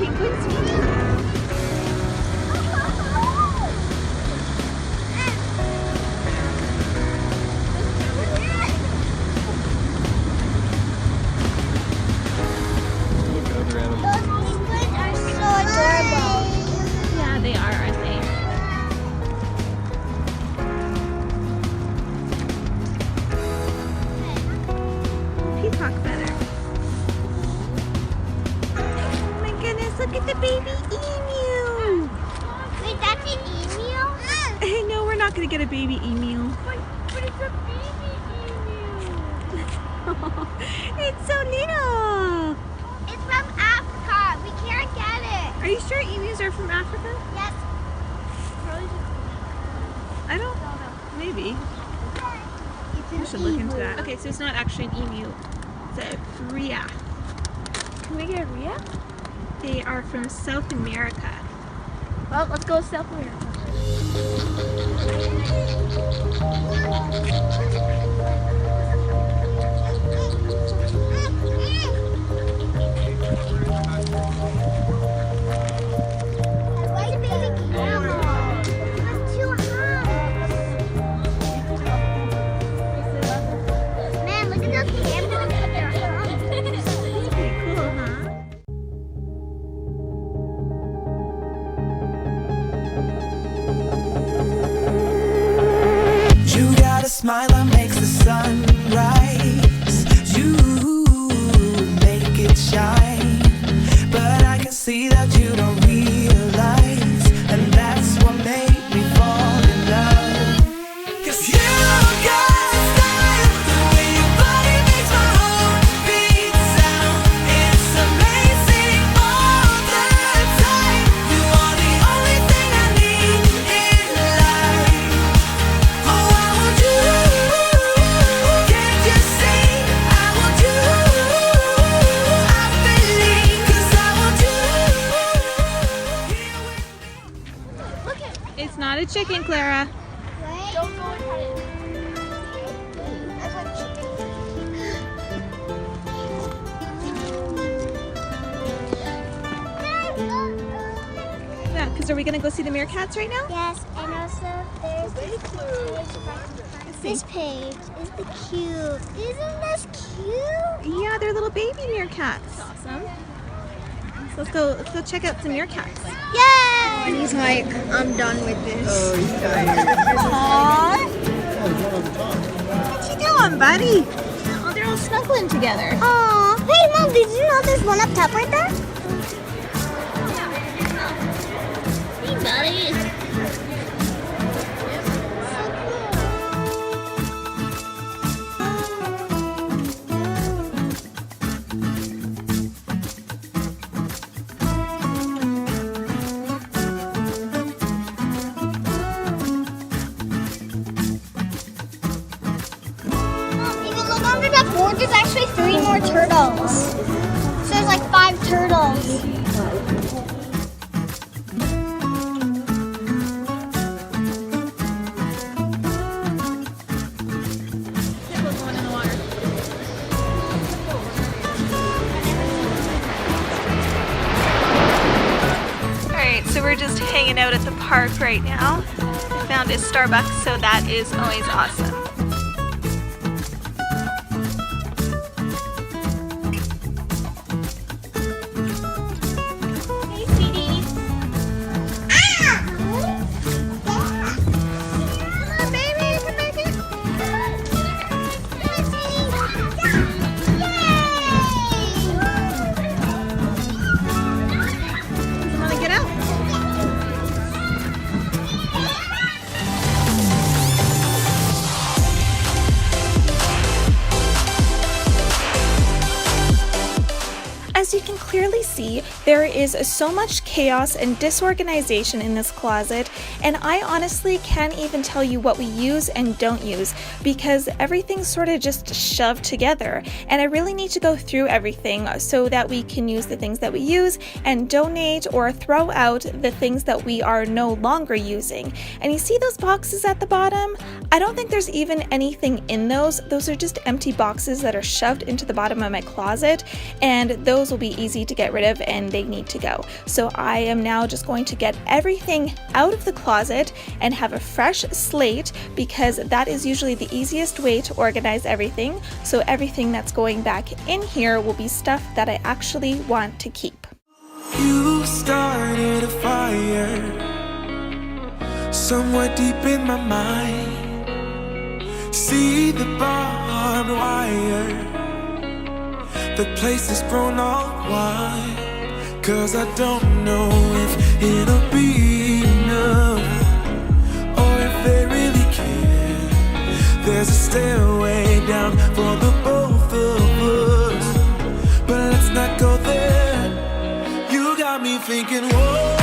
penguins, Mimi? They are, aren't they? Peacock feather. Oh my goodness, look at the baby emu! Wait, that's an emu? I know we're not going to get a baby emu. But it's a baby emu. It's so little! It's from Africa. We can't get it. Are you sure emus are from Africa? Yes. I don't know. Maybe. We should look into that. Okay, so it's not actually an emu. It's a rhea. Can we get a rhea? They are from South America. Well, let's go to South America. Smile that makes the sun rise. You make it shine, but I can see that you don't realize, and that's what made me fall in love. 'Cause you got style, the way your body makes my heart beat sound. It's amazing all the time. You are the only thing I need in life. Oh, I want you. Can't you see? I want you. I believe, 'cause I want you. Look at It's not a chicken, Clara. Don't go and pet it. That's what chicken. Yeah, because are we going to go see the meerkats right now? Yes, and also there's this page. Is the cute. Isn't this cute? Yeah, they're little baby meerkats. Awesome. So let's go check out some meerkats. Yay! And he's like, I'm done with this. Oh, he's tired. Aww. Oh, What you doing, buddy? Oh, they're all snuggling together. Aw. Hey, Mom, did you know there's one up top right there? Hey, buddy. There's actually 3 more turtles. So there's like 5 turtles. Alright, so we're just hanging out at the park right now. Found a Starbucks, so that is always awesome. As you can clearly see, there is so much chaos and disorganization in this closet, and I honestly can't even tell you what we use and don't use because everything's sort of just shoved together, and I really need to go through everything so that we can use the things that we use and donate or throw out the things that we are no longer using. And you see those boxes at the bottom? I don't think there's even anything in those. Those are just empty boxes that are shoved into the bottom of my closet, and those will be easy to get rid of and they need to go. So I am now just going to get everything out of the closet and have a fresh slate, because that is usually the easiest way to organize everything. So everything that's going back in here will be stuff that I actually want to keep. You started a fire somewhere deep in my mind. See the barbed wire, the place is grown all wide. 'Cause I don't know if it'll be enough, or if they really care. There's a stairway down for the both of us, but let's not go there. You got me thinking, whoa,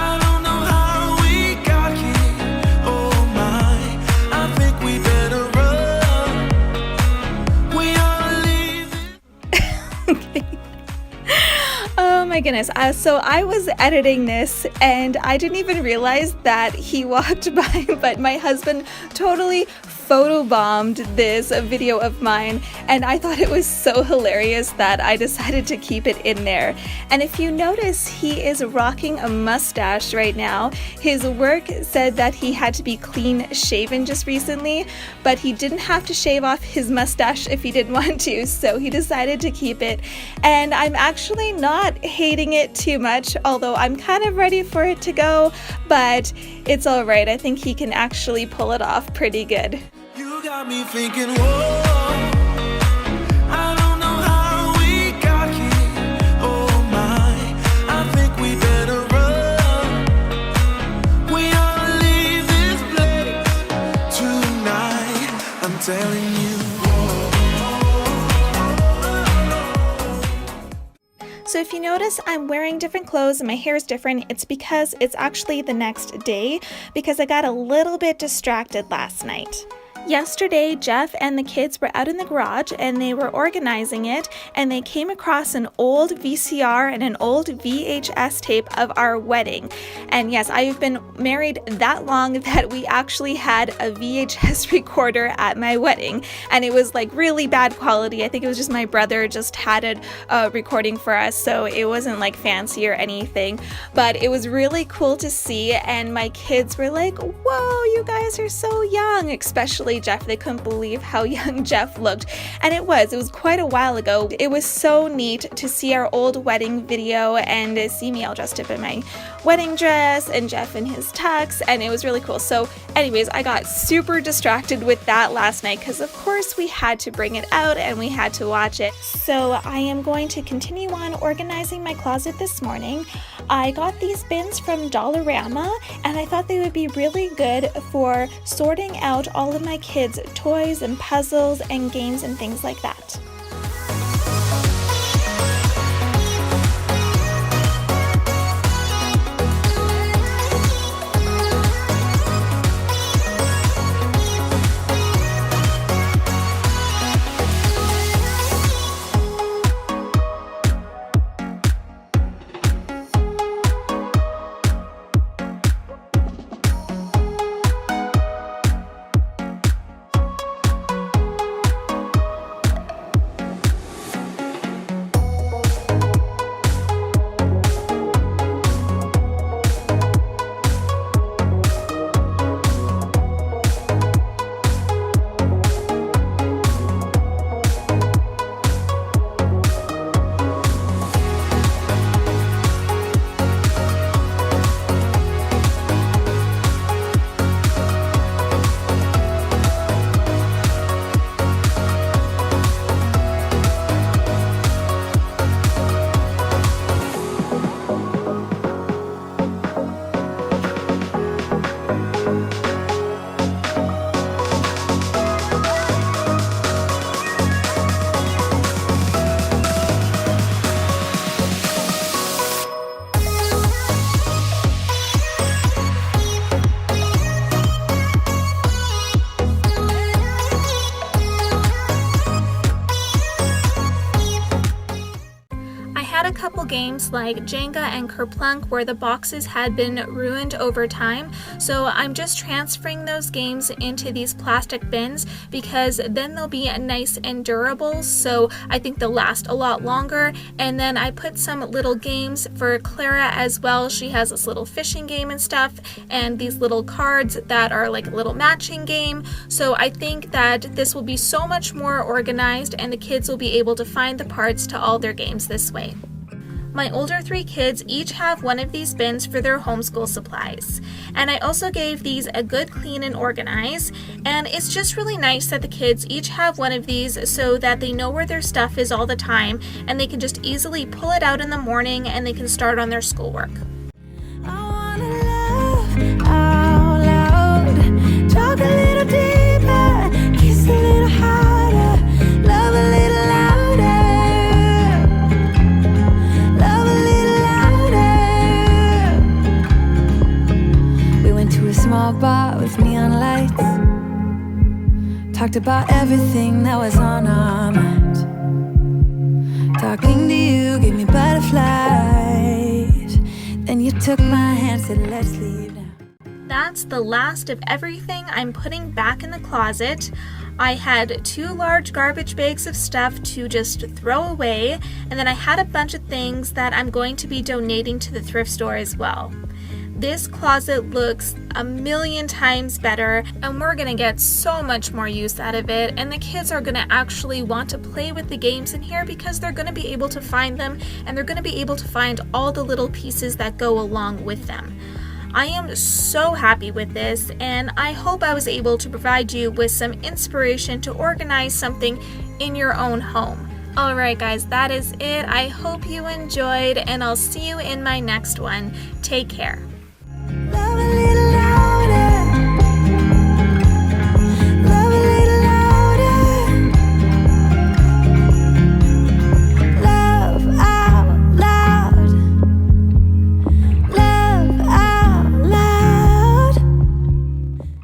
I don't know how we got here. Oh my, I think we better run. We ought to leave. Okay. Oh my goodness. So I was editing this and I didn't even realize that he walked by, but my husband totally photobombed this video of mine, and I thought it was so hilarious that I decided to keep it in there. And if you notice, he is rocking a mustache right now. His work said that he had to be clean shaven just recently, but he didn't have to shave off his mustache if he didn't want to, so he decided to keep it. And I'm actually not hating it too much, although I'm kind of ready for it to go, but it's all right. I think he can actually pull it off pretty good. You got me thinking, whoa, I don't know how we got here. Oh my, I think we better run. We ought to leave this place tonight, I'm telling you. So if you notice I'm wearing different clothes and my hair is different, it's because it's actually the next day, because I got a little bit distracted last night. Yesterday, Jeff and the kids were out in the garage and they were organizing it, and they came across an old VCR and an old VHS tape of our wedding. And yes, I've been married that long that we actually had a VHS recorder at my wedding, and it was like really bad quality. I think it was just my brother just had it recording for us, so it wasn't like fancy or anything, but it was really cool to see. And my kids were like, whoa, you guys are so young, especially Jeff. They couldn't believe how young Jeff looked, and it was quite a while ago. It was so neat to see our old wedding video and see me all dressed up in my wedding dress and Jeff in his tux, and it was really cool. So anyways, I got super distracted with that last night because of course we had to bring it out and we had to watch it. So I am going to continue on organizing my closet this morning. I got these bins from Dollarama, and I thought they would be really good for sorting out all of my kids' toys and puzzles and games and things like that. had a couple games like Jenga and Kerplunk where the boxes had been ruined over time, so I'm just transferring those games into these plastic bins because then they'll be nice and durable, so I think they'll last a lot longer. And then I put some little games for Clara as well. She has this little fishing game and stuff, and these little cards that are like a little matching game, so I think that this will be so much more organized and the kids will be able to find the parts to all their games this way. My older 3 kids each have one of these bins for their homeschool supplies, and I also gave these a good clean and organize, and it's just really nice that the kids each have one of these so that they know where their stuff is all the time and they can just easily pull it out in the morning and they can start on their schoolwork. Talk a little deeper, kiss a little harder, love a little louder, love a little louder. We went to a small bar with neon lights, talked about everything that was on our mind. Talking to you gave me butterflies, then you took my hand, said let's leave now. That's the last of everything I'm putting back in the closet. I had 2 large garbage bags of stuff to just throw away, and then I had a bunch of things that I'm going to be donating to the thrift store as well. This closet looks a million times better, and we're gonna get so much more use out of it, and the kids are gonna actually want to play with the games in here because they're gonna be able to find them, and they're gonna be able to find all the little pieces that go along with them. I am so happy with this, and I hope I was able to provide you with some inspiration to organize something in your own home. Alright guys, that is it. I hope you enjoyed, and I'll see you in my next one. Take care.